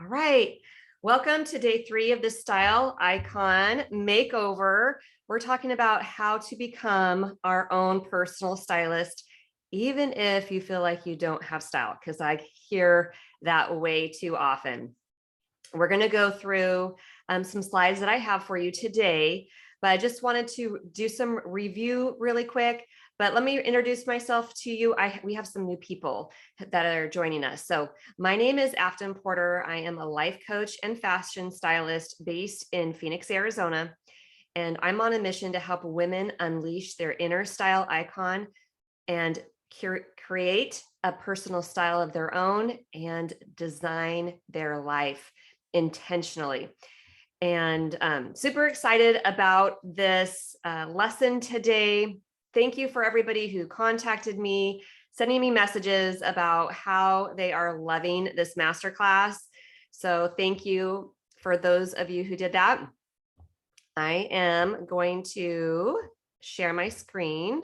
All right. Welcome to day 3 of the Style Icon Makeover. We're talking about how to become our own personal stylist, even if you feel like you don't have style, because I hear that way too often. We're going to go through some slides that I have for you today, but I just wanted to do some review really quick. But let me introduce myself to you. We have some new people that are joining us. So my name is Afton Porter. I am a life coach and fashion stylist based in Phoenix, Arizona. And I'm on a mission to help women unleash their inner style icon and create a personal style of their own and design their life intentionally. And super excited about this lesson today. Thank you for everybody who contacted me, sending me messages about how they are loving this masterclass. So thank you for those of you who did that. I am going to share my screen.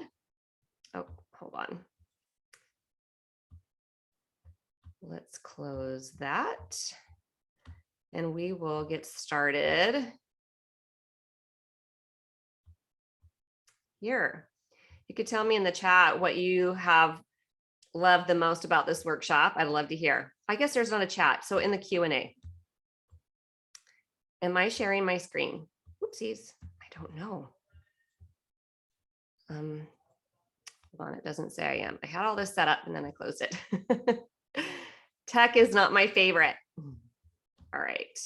Oh, hold on. Let's close that. And we will get started here. You could tell me in the chat what you have loved the most about this workshop. I'd love to hear. I guess there's not a chat, so in the Q&A. Am I sharing my screen? Oopsies, I don't know. Hold on, it doesn't say I am. I had all this set up and then I closed it. Tech is not my favorite. All right.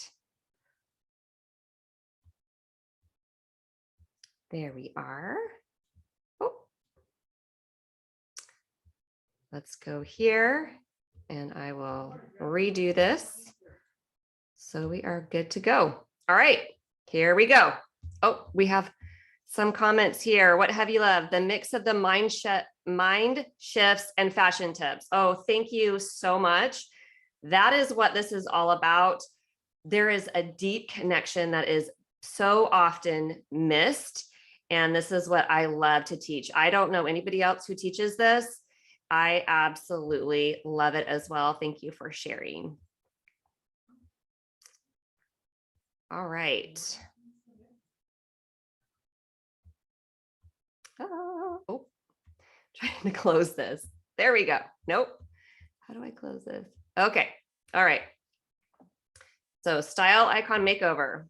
There we are. Oh. Let's go here and I will redo this. So we are good to go. All right, here we go. Oh, we have some comments here. What have you loved? The mix of the mind shifts and fashion tips. Oh, thank you so much. That is what this is all about. There is a deep connection that is so often missed. And this is what I love to teach. I don't know anybody else who teaches this. I absolutely love it as well. Thank you for sharing. All right. Oh, trying to close this. There we go. Nope. How do I close this? Okay. All right. So Style Icon Makeover.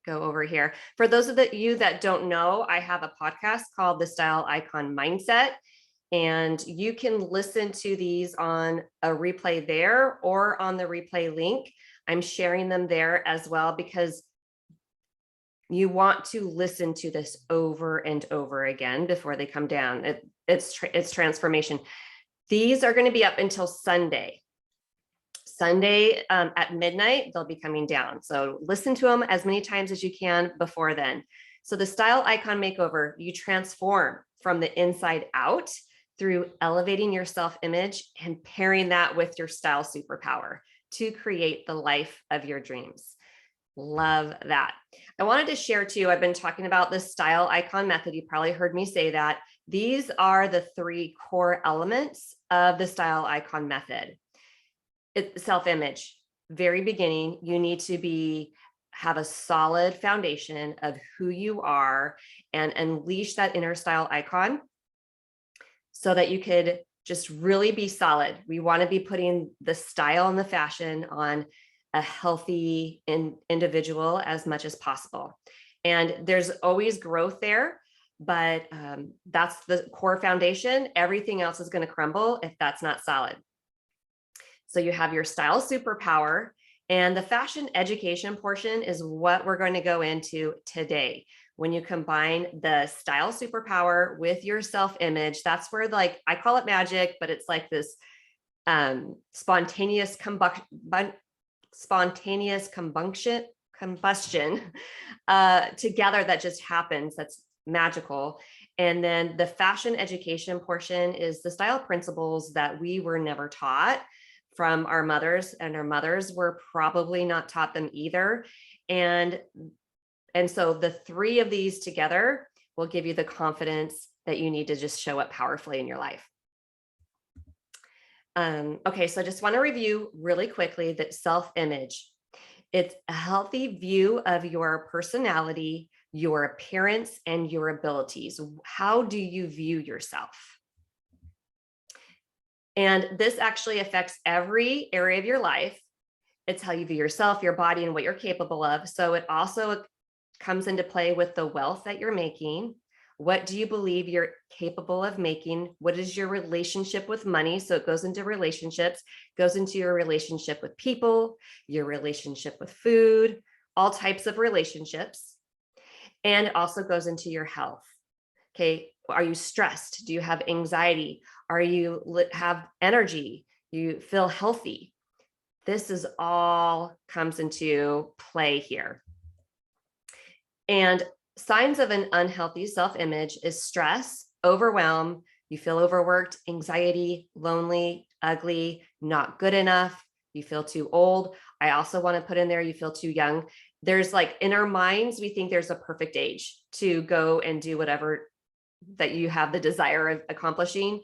Go over here. For those of you that don't know, I have a podcast called the Style Icon Mindset, and you can listen to these on a replay there or on the replay link. I'm sharing them there as well because you want to listen to this over and over again before they come down. It's transformation. These are going to be up until Sunday. Sunday at midnight, they'll be coming down. So listen to them as many times as you can before then. So the Style Icon Makeover, you transform from the inside out through elevating your self-image and pairing that with your style superpower to create the life of your dreams. Love that. I wanted to share too, I've been talking about the Style Icon method. You probably heard me say that. These are the 3 core elements of the Style Icon method. Self-image, very beginning, you need to have a solid foundation of who you are and unleash that inner style icon so that you could just really be solid. We want to be putting the style and the fashion on a healthy individual as much as possible. And there's always growth there, but that's the core foundation. Everything else is going to crumble if that's not solid. So you have your style superpower, and the fashion education portion is what we're going to go into today. When you combine the style superpower with your self-image, that's where, like, I call it magic, but it's like this spontaneous combustion together that just happens. That's magical. And then the fashion education portion is the style principles that we were never taught from our mothers, and our mothers were probably not taught them either. And so the 3 of these together will give you the confidence that you need to just show up powerfully in your life. Okay, so I just want to review really quickly that self-image. It's a healthy view of your personality, your appearance, and your abilities. How do you view yourself? And this actually affects every area of your life. It's how you view yourself, your body, and what you're capable of. So it also comes into play with the wealth that you're making. What do you believe you're capable of making? What is your relationship with money? So it goes into relationships, goes into your relationship with people, your relationship with food, all types of relationships. And it also goes into your health. Okay. Are you stressed? Do you have anxiety? Are you have energy? You feel healthy? This is all comes into play here. And signs of an unhealthy self-image is stress, overwhelm, you feel overworked, anxiety, lonely, ugly, not good enough, you feel too old. I also want to put in there, you feel too young. There's like in our minds, we think there's a perfect age to go and do whatever that you have the desire of accomplishing.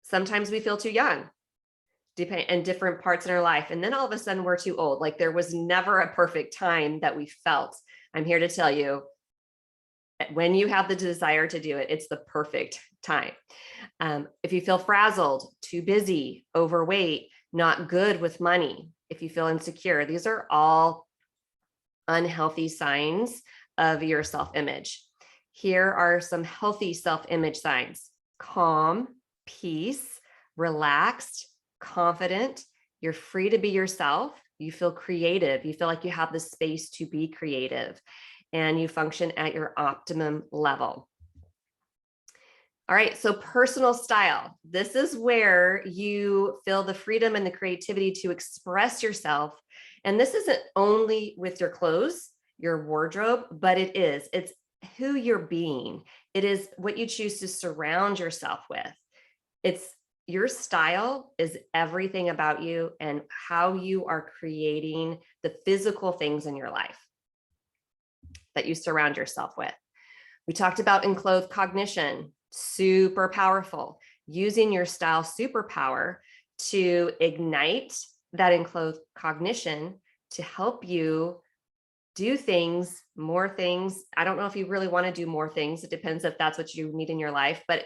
Sometimes we feel too young in different parts in our life. And then all of a sudden we're too old. Like there was never a perfect time that we felt. I'm here to tell you, when you have the desire to do it, it's the perfect time. If you feel frazzled, too busy, overweight, not good with money, if you feel insecure, these are all unhealthy signs of your self-image. Here are some healthy self-image signs: calm, peace, relaxed, confident, you're free to be yourself, you feel creative, you feel like you have the space to be creative, and you function at your optimum level. All right, so personal style. This is where you feel the freedom and the creativity to express yourself. And this isn't only with your clothes, your wardrobe, but it's who you're being. It is what you choose to surround yourself with. It's your style is everything about you and how you are creating the physical things in your life that you surround yourself with. We talked about enclothed cognition, super powerful, using your style superpower to ignite that enclosed cognition to help you do things, more things. I don't know if you really want to do more things. It depends if that's what you need in your life, but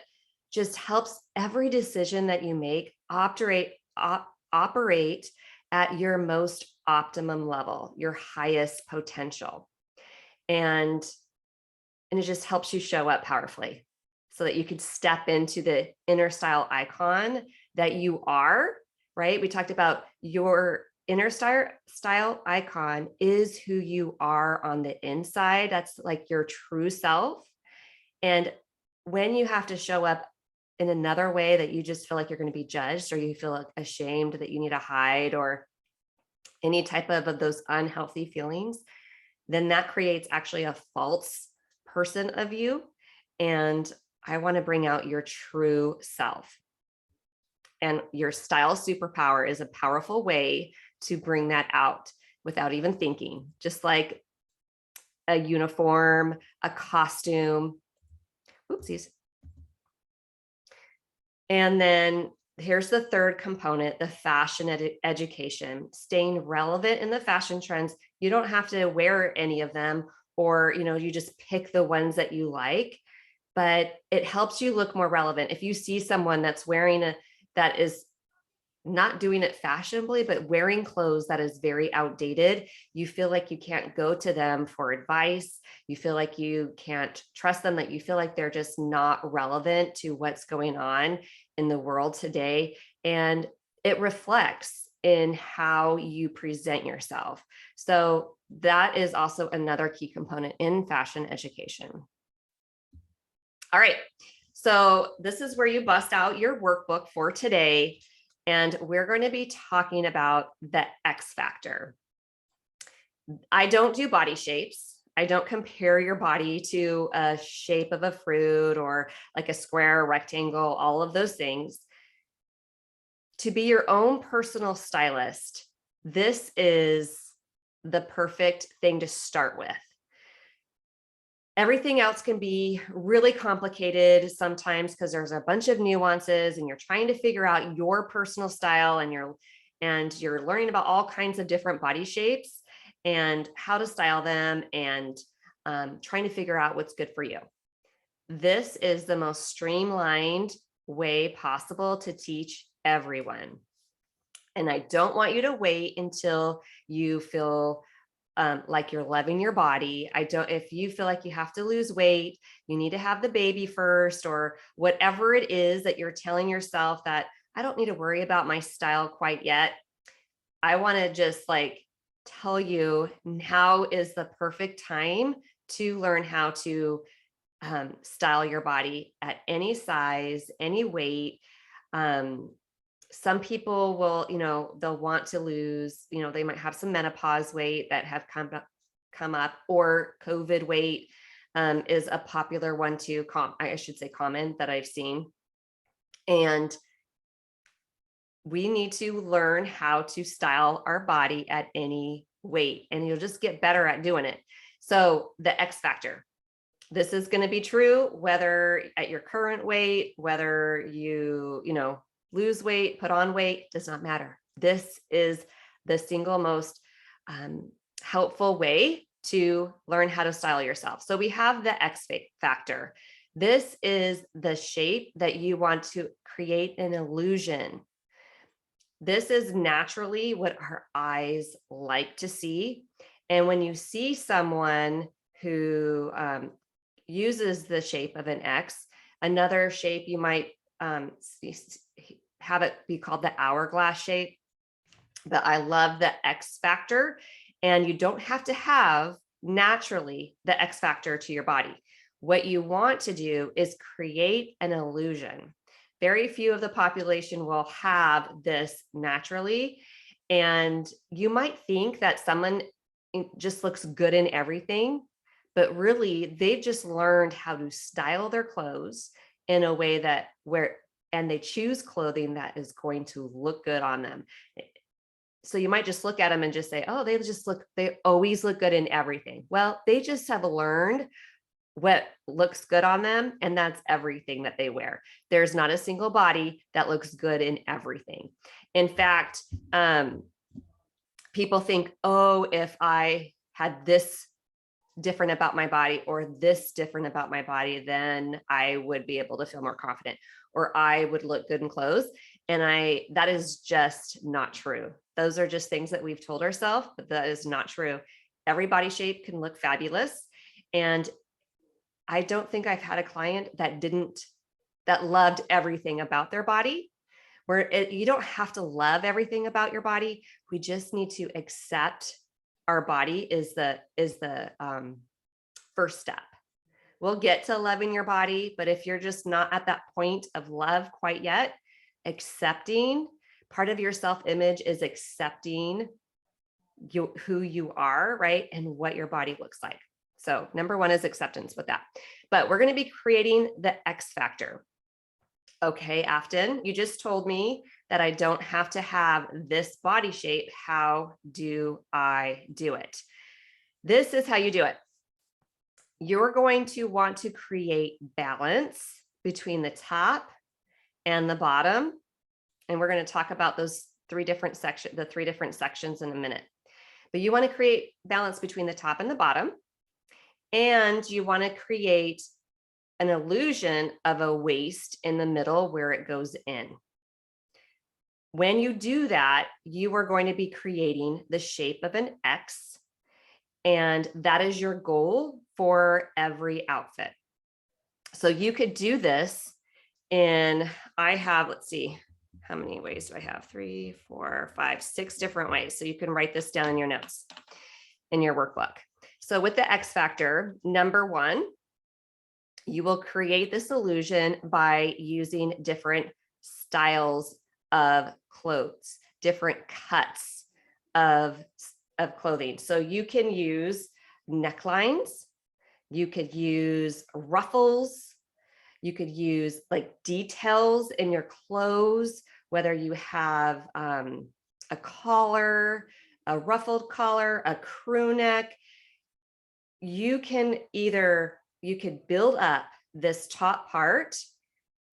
just helps every decision that you make operate at your most optimum level, your highest potential. And it just helps you show up powerfully so that you could step into the inner style icon that you are, right? We talked about your inner style icon is who you are on the inside. That's like your true self. And when you have to show up in another way that you just feel like you're going to be judged, or you feel ashamed that you need to hide, or any type of those unhealthy feelings, then that creates actually a false person of you. And I want to bring out your true self. And your style superpower is a powerful way to bring that out without even thinking, just like a uniform, a costume. Oopsies. And then here's the third component, the fashion education, staying relevant in the fashion trends. You don't have to wear any of them, or, you just pick the ones that you like, but it helps you look more relevant. If you see someone that's wearing that is not doing it fashionably, but wearing clothes that is very outdated, you feel like you can't go to them for advice. You feel like you can't trust them, that you feel like they're just not relevant to what's going on in the world today. And it reflects in how you present yourself. So that is also another key component in fashion education. All right. So this is where you bust out your workbook for today. And we're going to be talking about the X factor. I don't do body shapes. I don't compare your body to a shape of a fruit or like a square, rectangle, all of those things. To be your own personal stylist, this is the perfect thing to start with. Everything else can be really complicated sometimes because there's a bunch of nuances and you're trying to figure out your personal style, and you're learning about all kinds of different body shapes and how to style them, and trying to figure out what's good for you. This is the most streamlined way possible to teach everyone. And I don't want you to wait until you feel like you're loving your body. If you feel like you have to lose weight, you need to have the baby first, or whatever it is that you're telling yourself that I don't need to worry about my style quite yet. I want to just like tell you, now is the perfect time to learn how to style your body at any size, any weight. Some people will, they'll want to lose, they might have some menopause weight that have come up, or COVID weight is a popular one too. I should say common, that I've seen. And we need to learn how to style our body at any weight, and you'll just get better at doing it. So the X factor, this is going to be true whether at your current weight, whether you lose weight, put on weight, does not matter. This is the single most helpful way to learn how to style yourself. So we have the X factor. This is the shape that you want to create an illusion. This is naturally what our eyes like to see. And when you see someone who uses the shape of an X, another shape you might have it be called the hourglass shape, but I love the X factor. And you don't have to have naturally the X factor to your body. What you want to do is create an illusion. Very few of the population will have this naturally. And you might think that someone just looks good in everything, but really they've just learned how to style their clothes in a way and they choose clothing that is going to look good on them. So you might just look at them and just say, oh, they always look good in everything. Well, they just have learned what looks good on them, and that's everything that they wear. There's not a single body that looks good in everything. In fact, people think, oh, if I had this different about my body or this different about my body, then I would be able to feel more confident, or I would look good in clothes. And that is just not true. Those are just things that we've told ourselves, but that is not true. Every body shape can look fabulous. And I don't think I've had a client that loved everything about their body. You don't have to love everything about your body. We just need to accept our body is the first step. We'll get to loving your body, but if you're just not at that point of love quite yet, accepting, part of your self-image is accepting who you are, right? And what your body looks like. So number one is acceptance with that. But we're going to be creating the X factor. Okay, Afton, you just told me that I don't have to have this body shape. How do I do it? This is how you do it. You're going to want to create balance between the top and the bottom. And we're going to talk about the three different sections in a minute. But you want to create balance between the top and the bottom. And you want to create an illusion of a waist in the middle where it goes in. When you do that, you are going to be creating the shape of an X, and that is your goal for every outfit. So you could do this let's see, how many ways do I have? 3, 4, 5, 6 different ways. So you can write this down in your notes, in your workbook. So with the X factor, number one, you will create this illusion by using different styles of clothes, different cuts of clothing. So you can use necklines, you could use ruffles, you could use like details in your clothes, whether you have a collar, a ruffled collar, a crew neck. You can either you could build up this top part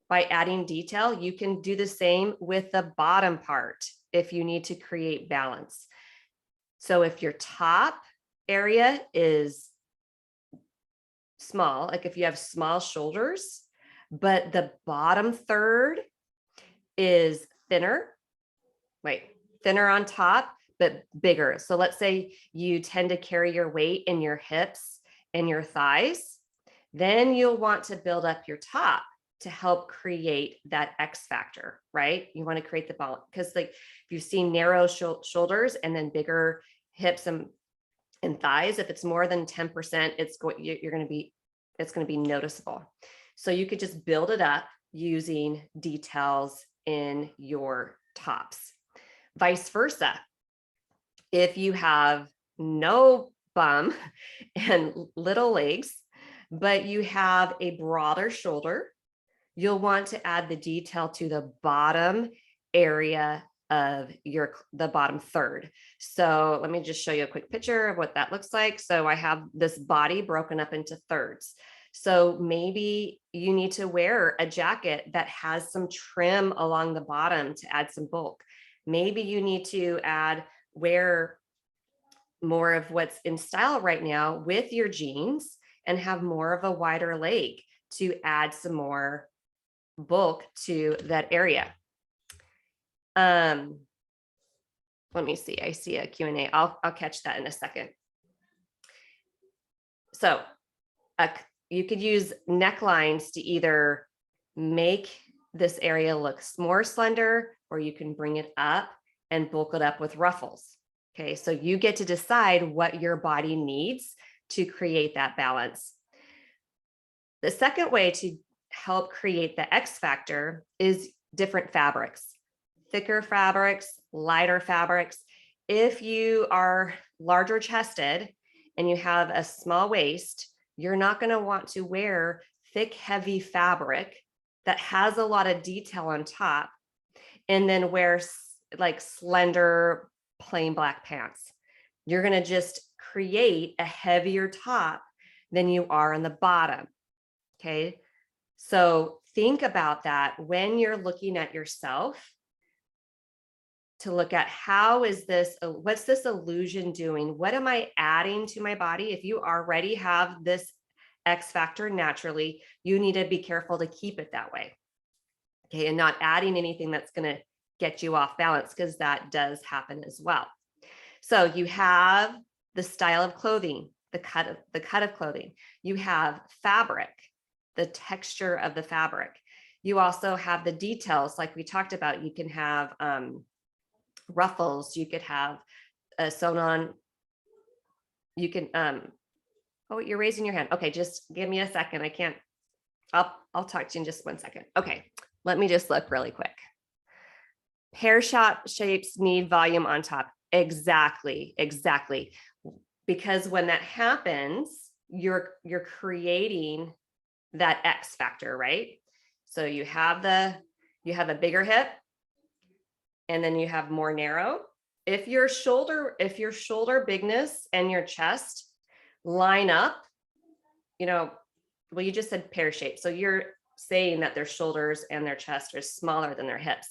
by adding detail. You can do the same with the bottom part if you need to create balance. So if your top area is small, like if you have small shoulders, but the bottom third is thinner on top, but bigger. So let's say you tend to carry your weight in your hips and your thighs, then you'll want to build up your top to help create that X factor, right? You want to create the balance, because like if you see narrow shoulders and then bigger hips and thighs, if it's more than 10%, it's going to be noticeable. So you could just build it up using details in your tops. Vice versa, if you have no bum and little legs, but you have a broader shoulder, you'll want to add the detail to the bottom area of the bottom third. So let me just show you a quick picture of what that looks like. So I have this body broken up into thirds. So maybe you need to wear a jacket that has some trim along the bottom to add some bulk. Maybe you need to wear more of what's in style right now with your jeans and have more of a wider leg to add some more bulk to that area. Let me see. I see a Q&A. I'll catch that in a second. So you could use necklines to either make this area look more slender, or you can bring it up and bulk it up with ruffles. Okay, so you get to decide what your body needs to create that balance. The second way to help create the X factor is different fabrics, thicker fabrics, lighter fabrics. If you are larger chested and you have a small waist, you're not going to want to wear thick, heavy fabric that has a lot of detail on top and then wear like slender, plain black pants. You're going to just create a heavier top than you are on the bottom. Okay. So think about that when you're looking at yourself, to look at what's this illusion doing? What am I adding to my body? If you already have this X factor naturally, you need to be careful to keep it that way. Okay. And not adding anything that's going to get you off balance, because that does happen as well. So you have the style of clothing, the cut of clothing. You have fabric, the texture of the fabric. You also have the details, like we talked about. You can have ruffles. You could have sewn on. You can. Oh, you're raising your hand. Okay, just give me a second. I can't. I'll talk to you in just 1 second. Okay, let me just look really quick. Pear shapes need volume on top. Exactly. Because when that happens, you're creating that X factor, right? So you have a bigger hip, and then you have more narrow. If your shoulder bigness and your chest line up, well, you just said pear shape. So you're saying that their shoulders and their chest are smaller than their hips.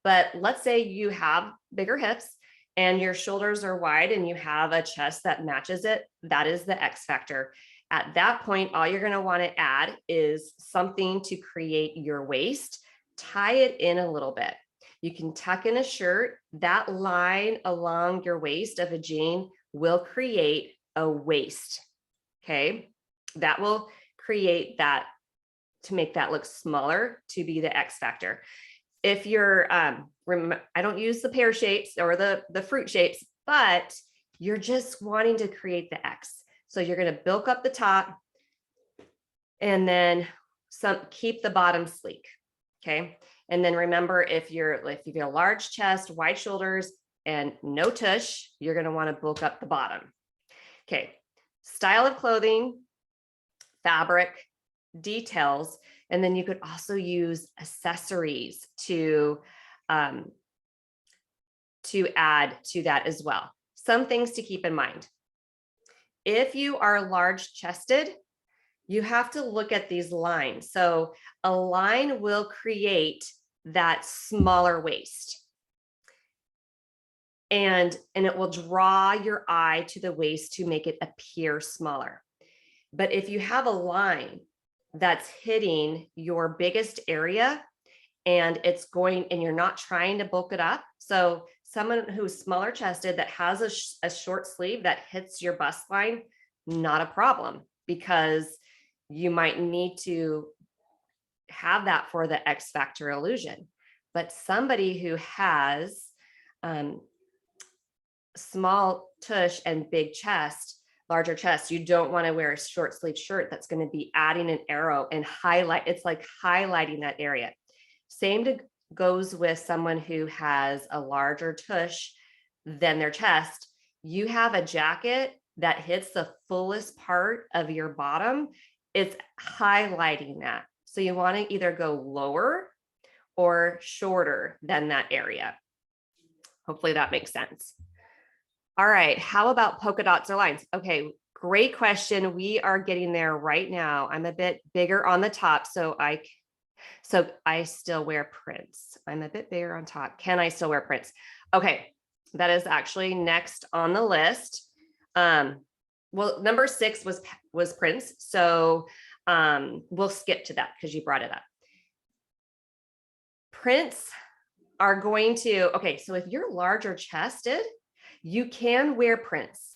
But let's say you have bigger hips and your shoulders are wide and you have a chest that matches it. That is the X factor. At that point, all you're going to want to add is something to create your waist. Tie it in a little bit. You can tuck in a shirt. That line along your waist of a jean will create a waist. Okay. That will create that, to make that look smaller, to be the X factor. If you're, I don't use the pear shapes or the fruit shapes, but you're just wanting to create the X. So you're going to bulk up the top and then keep the bottom sleek. Okay. And then remember, if you have a large chest, wide shoulders, and no tush, you're going to want to bulk up the bottom. Okay. Style of clothing, fabric, details. And then you could also use accessories to add to that as well. Some things to keep in mind. If you are large chested, you have to look at these lines. So a line will create that smaller waist. And it will draw your eye to the waist to make it appear smaller. But if you have a line that's hitting your biggest area and it's going, and you're not trying to bulk it up. So someone who's smaller chested that has a short sleeve that hits your bust line, not a problem, because you might need to have that for the X factor illusion. But somebody who has small tush and big chest, larger chest, you don't want to wear a short sleeve shirt that's going to be adding an arrow and highlight. It's like highlighting that area. Same goes with someone who has a larger tush than their chest. You have a jacket that hits the fullest part of your bottom. It's highlighting that. So you want to either go lower or shorter than that area. Hopefully that makes sense. All right, how about polka dots or lines? Okay, great question. We are getting there right now. I'm a bit bigger on the top, so I still wear prints. I'm a bit bigger on top. Can I still wear prints? Okay, that is actually next on the list. Well, number 6 was prints, so we'll skip to that because you brought it up. Prints are going to, okay, so if you're larger chested, you can wear prints.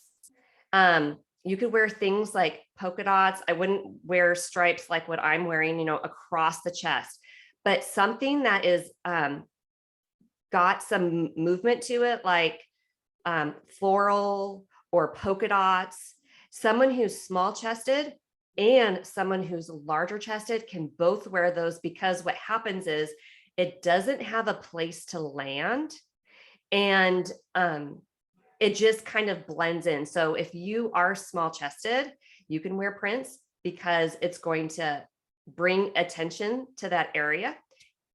You could wear things like polka dots. I wouldn't wear stripes like what I'm wearing, across the chest, but something that is got some movement to it, like floral or polka dots. Someone who's small chested and someone who's larger chested can both wear those, because what happens is it doesn't have a place to land, and it just kind of blends in. So if you are small chested, you can wear prints because it's going to bring attention to that area.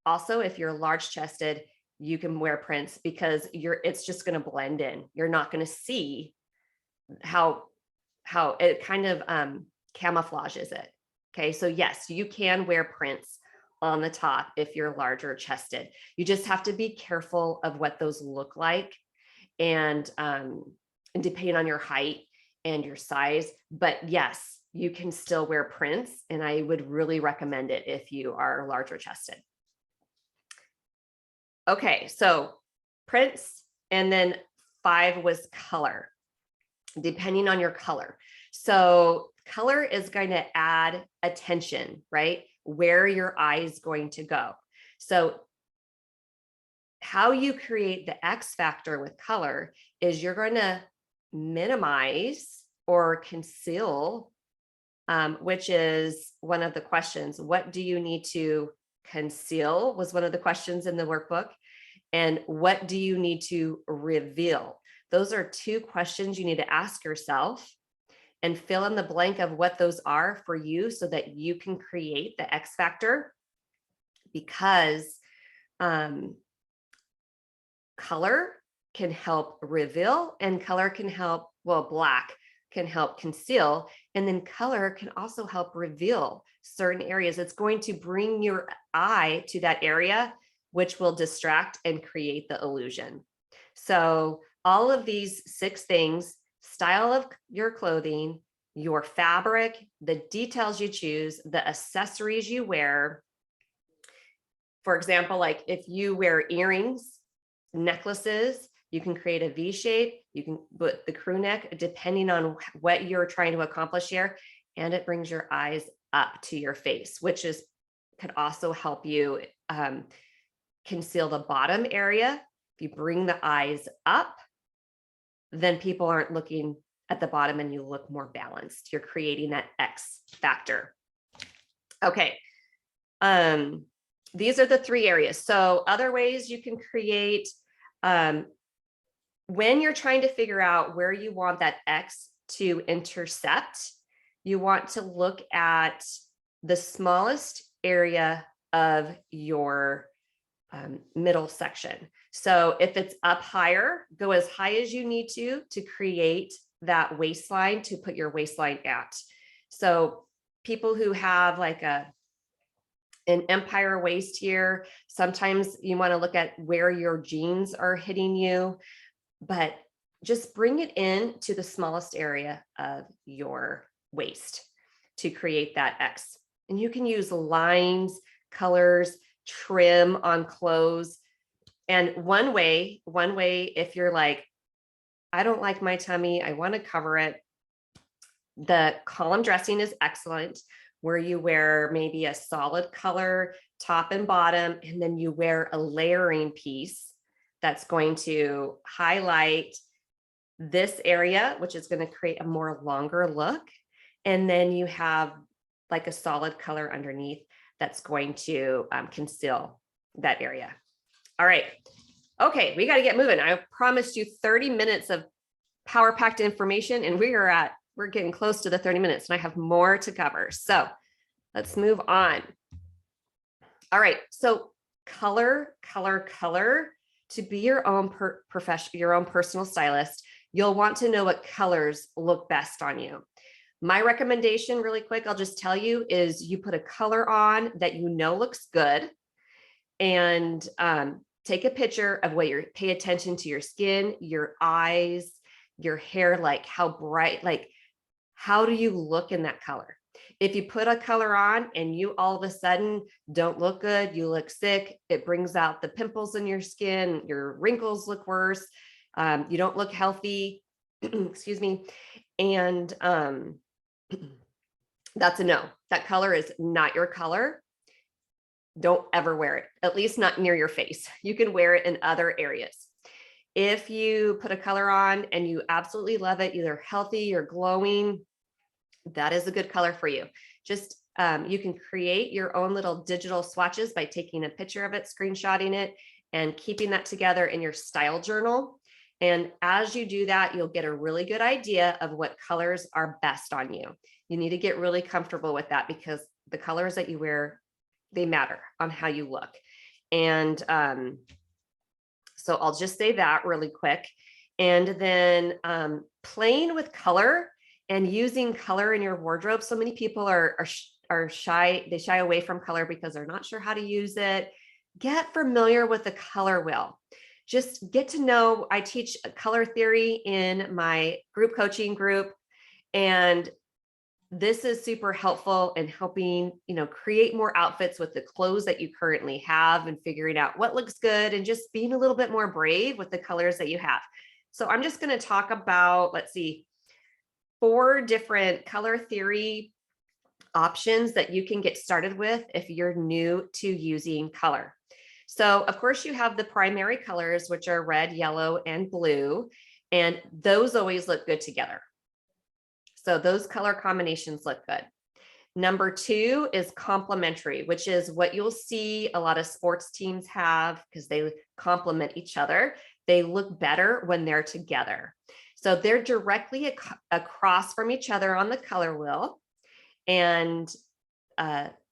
Also, if you're large chested, you can wear prints because it's just going to blend in. You're not going to see how it kind of camouflages it. Okay, so yes, you can wear prints on the top if you're larger chested. You just have to be careful of what those look like, and depending on your height and your size. But yes, you can still wear prints, and I would really recommend it if you are larger chested. Okay, so prints, and then 5 was color, depending on your color. So color is going to add attention, right? Where your eye is going to go. So how you create the X factor with color is you're going to minimize or conceal, which is one of the questions. What do you need to conceal was one of the questions in the workbook. And what do you need to reveal? Those are 2 questions you need to ask yourself, and fill in the blank of what those are for you so that you can create the X factor, because color can help reveal, and color can help, well, black can help conceal, and then color can also help reveal certain areas. It's going to bring your eye to that area, which will distract and create the illusion. So all of these 6 things: style of your clothing, your fabric, the details you choose, the accessories you wear. For example, like if you wear earrings, necklaces, you can create a V shape, you can put the crew neck, depending on what you're trying to accomplish here. And it brings your eyes up to your face, which could also help you conceal the bottom area. If you bring the eyes up, then people aren't looking at the bottom and you look more balanced. You're creating that X factor. Okay. These are the 3 areas. So other ways you can create, when you're trying to figure out where you want that X to intercept, you want to look at the smallest area of your middle section. So if it's up higher, go as high as you need to create that waistline, to put your waistline at. So people who have like an empire waist here, sometimes you want to look at where your jeans are hitting you, but just bring it in to the smallest area of your waist to create that X. And you can use lines, colors, trim on clothes. And one way, if you're like, I don't like my tummy, I want to cover it, the column dressing is excellent, where you wear maybe a solid color top and bottom, and then you wear a layering piece that's going to highlight this area, which is going to create a more longer look. And then you have like a solid color underneath that's going to conceal that area. All right. Okay, we got to get moving. I promised you 30 minutes of power-packed information, and we're getting close to the 30 minutes, and I have more to cover. So let's move on. All right, so color. To be your own your own personal stylist, you'll want to know what colors look best on you. My recommendation, really quick, I'll just tell you, is you put a color on that you know looks good, and take a picture of what pay attention to your skin, your eyes, your hair, like how bright, like how do you look in that color? If you put a color on and you all of a sudden don't look good, you look sick, it brings out the pimples in your skin, your wrinkles look worse, you don't look healthy, excuse me, and that's a no. That color is not your color. Don't ever wear it, at least not near your face. You can wear it in other areas. If you put a color on and you absolutely love it, either healthy or glowing, that is a good color for you. Just you can create your own little digital swatches by taking a picture of it, screenshotting it, and keeping that together in your style journal. And as you do that, you'll get a really good idea of what colors are best on you. You need to get really comfortable with that, because the colors that you wear, they matter on how you look. And so I'll just say that really quick. And then playing with color and using color in your wardrobe. So many people are shy. They shy away from color because they're not sure how to use it. Get familiar with the color wheel. Just get to know. I teach color theory in my group coaching group, and this is super helpful in helping, create more outfits with the clothes that you currently have, and figuring out what looks good, and just being a little bit more brave with the colors that you have. So I'm just going to talk about, let's see, 4 different color theory options that you can get started with if you're new to using color. So of course you have the primary colors, which are red, yellow, and blue, and those always look good together. So those color combinations look good. Number 2 is complementary, which is what you'll see a lot of sports teams have, because they complement each other. They look better when they're together. So they're directly across from each other on the color wheel. And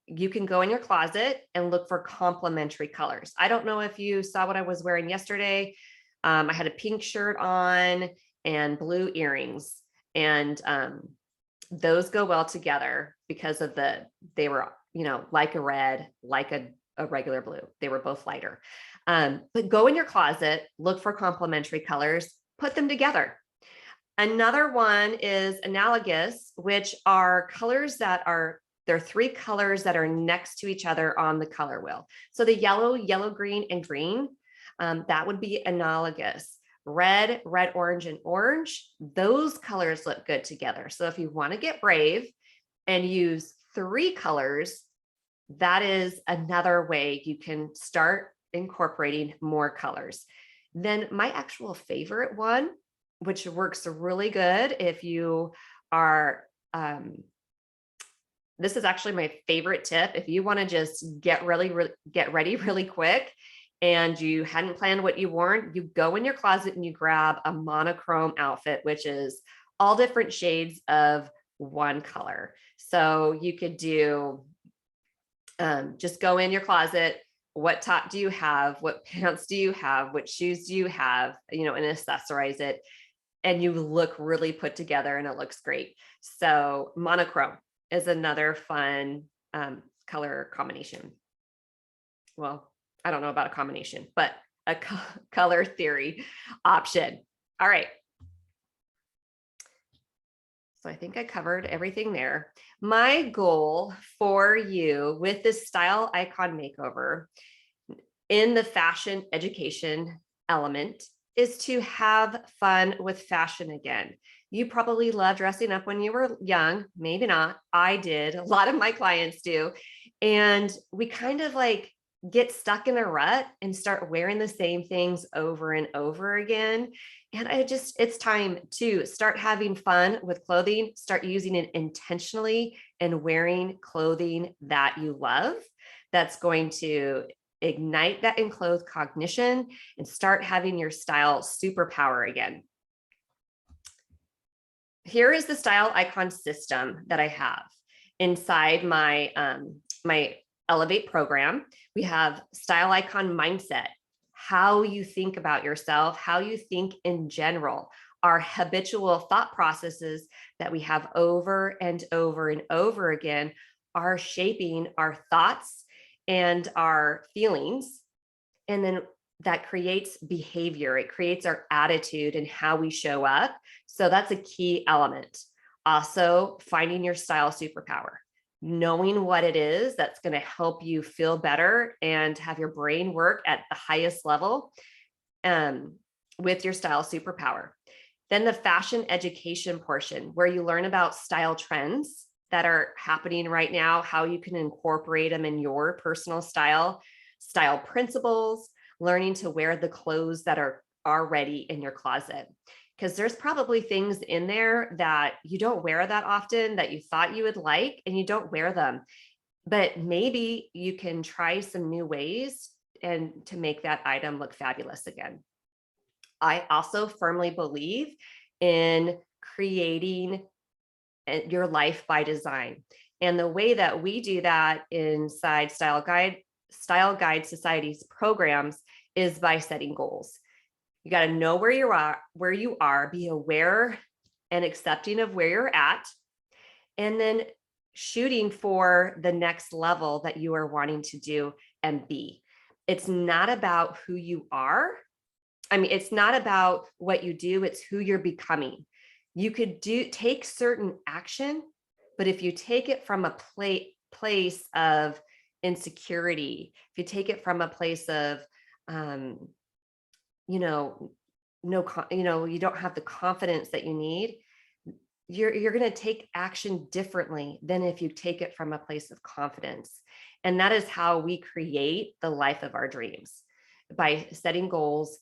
you can go in your closet and look for complementary colors. I don't know if you saw what I was wearing yesterday. I had a pink shirt on and blue earrings. And those go well together because of they were, like a red, like a regular blue. They were both lighter. But go in your closet, look for complementary colors, put them together. Another one is analogous, which are colors that there are 3 colors that are next to each other on the color wheel. So the yellow, green, and green, that would be analogous. Red, orange, and orange, those colors look good together. So if you want to get brave and use 3 colors, that is another way you can start incorporating more colors. Then my actual favorite one, which works really good if you are, this is actually my favorite tip. If you want to just get ready really quick, and you hadn't planned what you wore, you go in your closet and you grab a monochrome outfit, which is all different shades of one color. So you could do, just go in your closet. What top do you have? What pants do you have? What shoes do you have? And accessorize it. And you look really put together, and it looks great. So monochrome. is another fun color combination. Well, I don't know about a combination, but a color theory option. All right. So I think I covered everything there. My goal for you with this style icon makeover in the fashion education element is to have fun with fashion again. You probably loved dressing up when you were young, maybe not. I did. A lot of my clients do. And we kind of like get stuck in a rut and start wearing the same things over and over again. And it's time to start having fun with clothing, start using it intentionally and wearing clothing that you love. That's going to ignite that enclosed cognition and start having your style superpower again. Here is the style icon system that I have inside my my Elevate program. We have style icon mindset, how you think about yourself, how you think in general, our habitual thought processes that we have over and over and over again are shaping our thoughts and our feelings. And then that creates behavior. It creates our attitude and how we show up. So that's a key element. Also, finding your style superpower, knowing what it is that's going to help you feel better and have your brain work at the highest level with your style superpower. Then the fashion education portion, where you learn about style trends that are happening right now, how you can incorporate them in your personal style principles, learning to wear the clothes that are already in your closet. Because there's probably things in there that you don't wear that often that you thought you would like, and you don't wear them. But maybe you can try some new ways and to make that item look fabulous again. I also firmly believe in creating your life by design. And the way that we do that inside Style Guide Society's programs is by setting goals. You got to know where you are, be aware and accepting of where you're at, and then shooting for the next level that you are wanting to do and be. It's not about who you are. I mean, it's not about what you do, it's who you're becoming. You could take certain action, but if you take it from a place of insecurity, if you take it from a place of, you don't have the confidence that you need, you're going to take action differently than if you take it from a place of confidence. And that is how we create the life of our dreams, by setting goals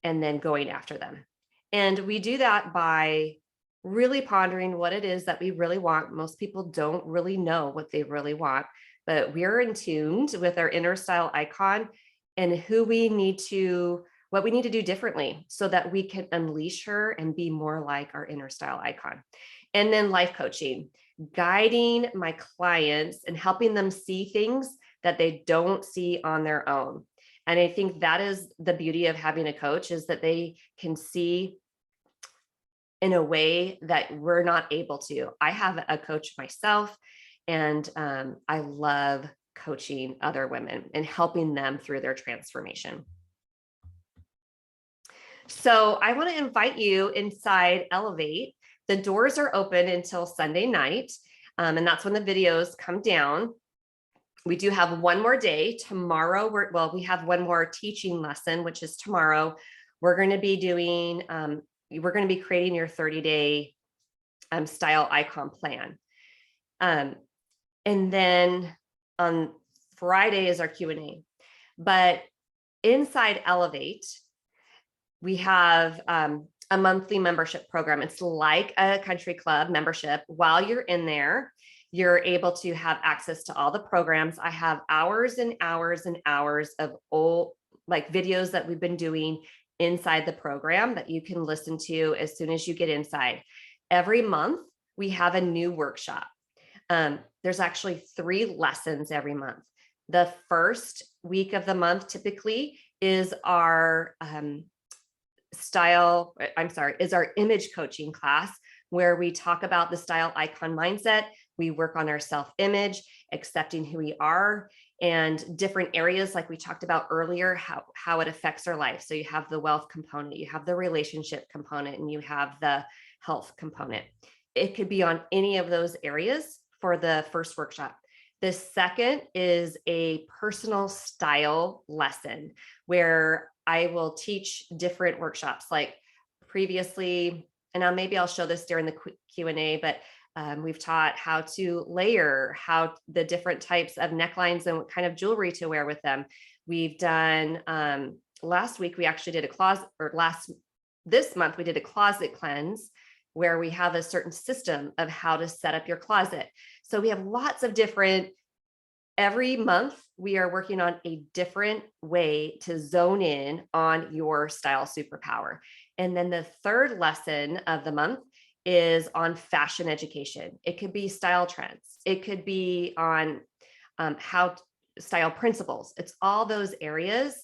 and then going after them. And we do that by really pondering what it is that we really want. Most people don't really know what they really want, but we're in tune with our inner style icon and what we need to do differently so that we can unleash her and be more like our inner style icon. And then life coaching, guiding my clients and helping them see things that they don't see on their own. And I think that is the beauty of having a coach, is that they can see in a way that we're not able to. I have a coach myself, and I love coaching other women and helping them through their transformation. So I want to invite you inside Elevate. The doors are open until Sunday night, and that's when the videos come down. We do have one more day tomorrow. We have one more teaching lesson, which is tomorrow. We're going to be creating your 30-day style icon plan. And then on Friday is our Q&A. But inside Elevate, we have a monthly membership program. It's like a country club membership. While you're in there, you're able to have access to all the programs. I have hours and hours and hours of old videos that we've been doing inside the program that you can listen to as soon as you get inside. Every month, we have a new workshop. There's actually 3 lessons every month. The first week of the month typically is our our image coaching class, where we talk about the style icon mindset, We work on our self-image, accepting who we are, and different areas like we talked about earlier, how it affects our life. So you have the wealth component, you have the relationship component, and you have the health component. It could be on any of those areas for the first workshop. The second is a personal style lesson where I will teach different workshops. Like previously, and now maybe I'll show this during the Q&A, but we've taught how to layer, how the different types of necklines and what kind of jewelry to wear with them. We've done, last week, we actually did a closet, or this month we did a closet cleanse where we have a certain system of how to set up your closet. So we have lots of different, every month we are working on a different way to zone in on your style superpower. And then the third lesson of the month is on fashion education. It could be style trends. It could be on how style principles. It's all those areas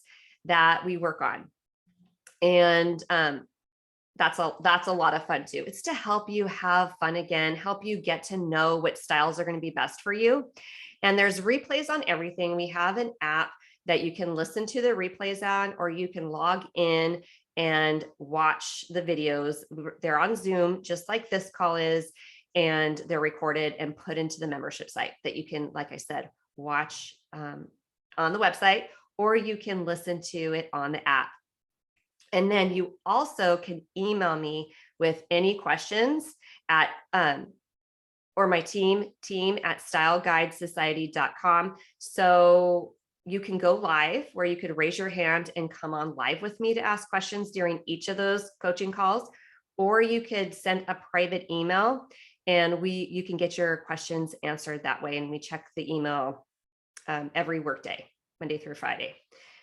that we work on. And that's a lot of fun too. It's to help you have fun again, help you get to know what styles are going to be best for you. And there's replays on everything. We have an app that you can listen to the replays on, or you can log in and watch the videos. They're on Zoom, just like this call is, and they're recorded and put into the membership site that you can, like I said, watch on the website, or you can listen to it on the app. And then you also can email me with any questions at, or my team at styleguidesociety.com. So you can go live, where you could raise your hand and come on live with me to ask questions during each of those coaching calls, or you could send a private email and you can get your questions answered that way. And we check the email every workday, Monday through Friday.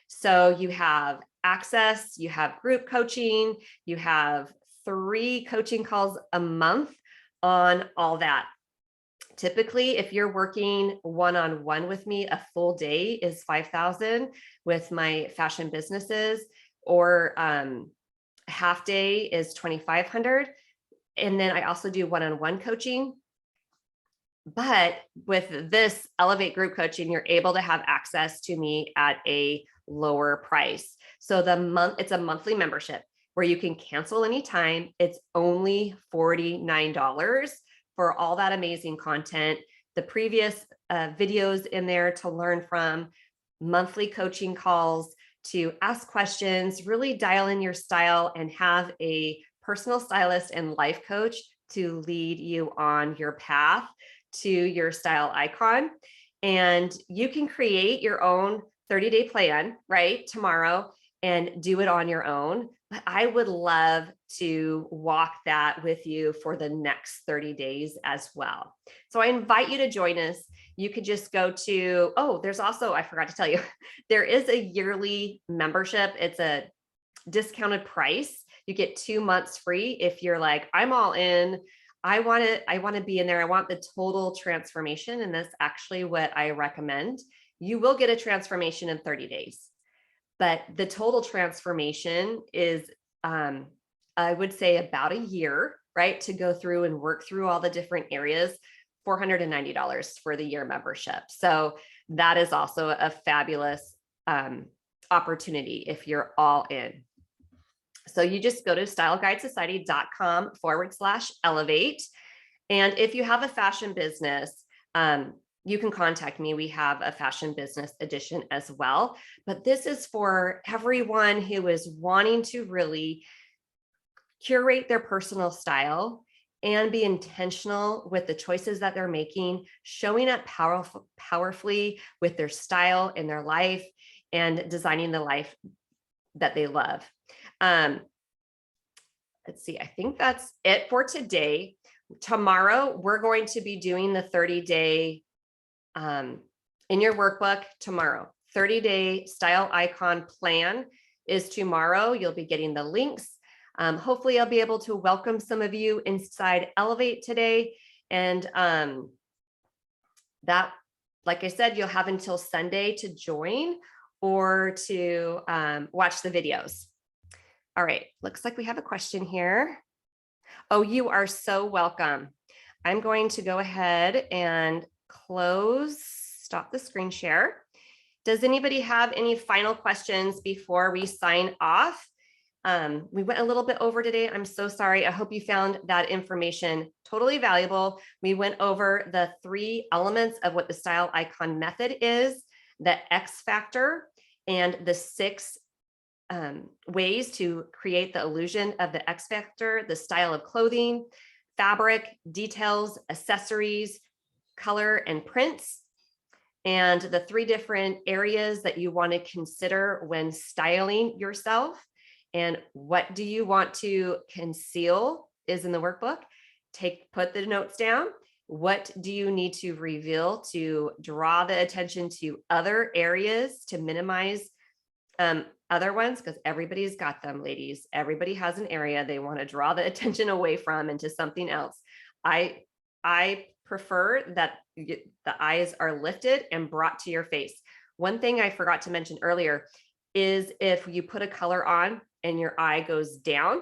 So you have access, you have group coaching, you have 3 coaching calls a month on all that. Typically, if you're working one-on-one with me, a full day is $5,000 with my fashion businesses, or half day is $2,500. And then I also do one-on-one coaching. But with this Elevate group coaching, you're able to have access to me at a lower price. So it's a monthly membership where you can cancel anytime. It's only $49 for all that amazing content, the previous videos in there to learn from, monthly coaching calls to ask questions, really dial in your style, and have a personal stylist and life coach to lead you on your path to your style icon. And you can create your own 30-day plan, right, tomorrow, and do it on your own. But I would love to walk that with you for the next 30 days as well. So I invite you to join us. You could just go to, there's also, I forgot to tell you, there is a yearly membership. It's a discounted price. You get 2 months free if you're like, I'm all in. I want to be in there. I want the total transformation. And that's actually what I recommend. You will get a transformation in 30 days. But the total transformation is, I would say, about a year, right, to go through and work through all the different areas, $490 for the year membership. So that is also a fabulous opportunity if you're all in. So you just go to styleguidesociety.com/elevate. And if you have a fashion business, you can contact me. We have a fashion business edition as well, but this is for everyone who is wanting to really curate their personal style and be intentional with the choices that they're making, showing up powerfully with their style in their life, and designing the life that they love. Let's see, I think that's it for today. Tomorrow, we're going to be doing the 30-day in your workbook tomorrow. 30-day style icon plan is tomorrow. You'll be getting the links. Hopefully I'll be able to welcome some of you inside Elevate today. And that, like I said, you'll have until Sunday to join or to watch the videos. All right, looks like we have a question here. Oh, you are so welcome. I'm going to go ahead and stop the screen share. Does anybody have any final questions before we sign off? We went a little bit over today. I'm so sorry. I hope you found that information totally valuable. We went over the 3 elements of what the style icon method is, the X factor, and the 6 ways to create the illusion of the X factor, the style of clothing, fabric, details, accessories, color, and prints, and the 3 different areas that you want to consider when styling yourself. And what do you want to conceal is in the workbook. Put the notes down. What do you need to reveal to draw the attention to other areas to minimize other ones? Because everybody's got them, ladies. Everybody has an area they want to draw the attention away from into something else. I prefer that the eyes are lifted and brought to your face. One thing I forgot to mention earlier is if you put a color on and your eye goes down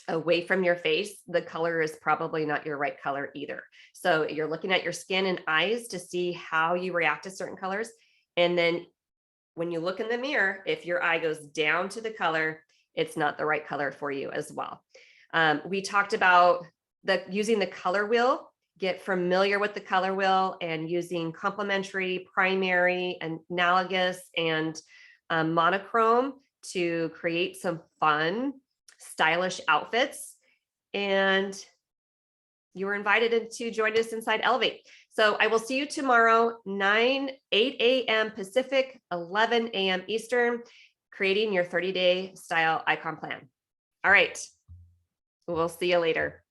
away from your face, the color is probably not your right color either. So you're looking at your skin and eyes to see how you react to certain colors. And then when you look in the mirror, if your eye goes down to the color, it's not the right color for you as well. We talked about using the color wheel. Get familiar with the color wheel and using complementary, primary, analogous, and monochrome to create some fun, stylish outfits. And you were invited to join us inside Elevate. So I will see you tomorrow, 8 a.m. Pacific, 11 a.m. Eastern, creating your 30-day style icon plan. All right, we'll see you later.